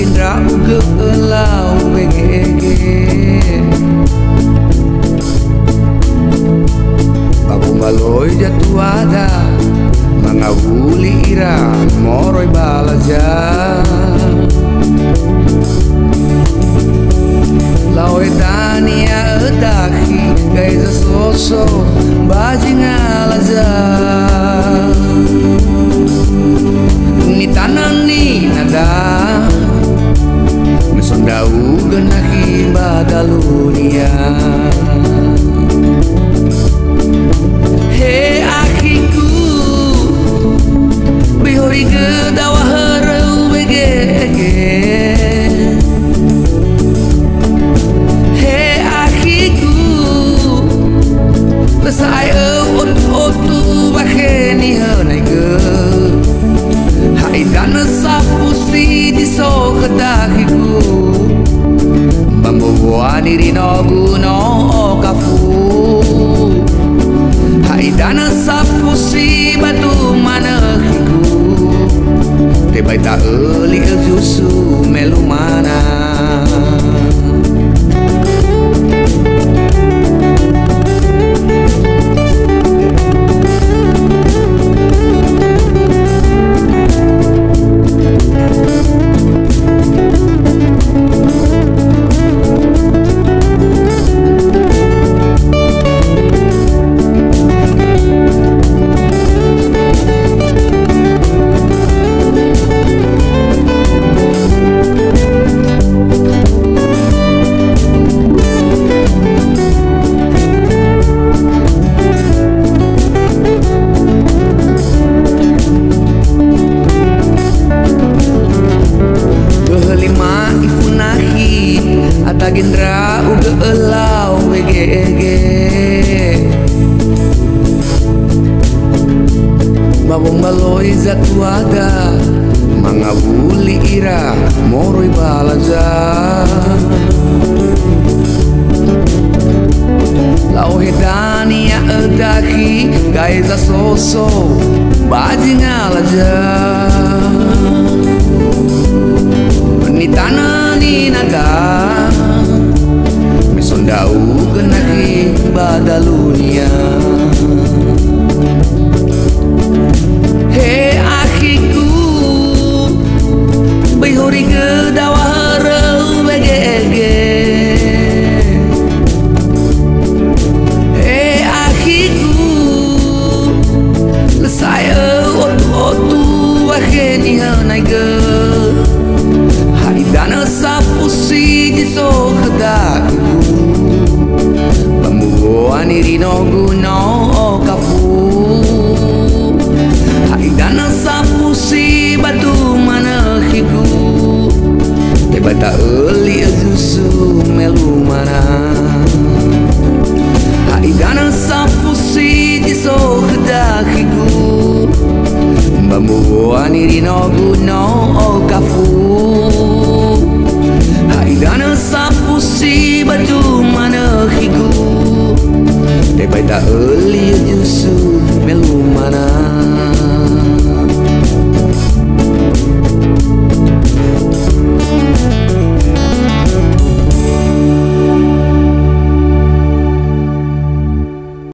Atagendra uga elau begege Babung baloi jatuada mangawuli ira moroi balaja Lawe tania edaki gaisa soso bajinga laza Ni tanan ni nada Mesondau genaki badalunia He akiku Bihori gedawa harau begege He akiku Lesai otu bakeni hanai ge Haidana sapusi di so kedakiku Bambuwani rinogu no okafu Haidana sapusi batu manakiku Tebai ta eli jusu melumana Atagendra uga elau begege Babong baloi zatuada mangawuli ira moroi balaja Lau hedani ya edaki gaisa soso bajinga laja Ni tanah ni nada Mesondau genaki badalunia He akiku Bihori gedawa harau begege He akiku Lesai otu wakeni hanai ge Haidana sapusi di so kedakiku Bambuwani rinogu no okafu Haidana sapusi batu manakiku Tebata eli jusu melumana Haidana sapusi di so kedakiku Bambuwani rinogu no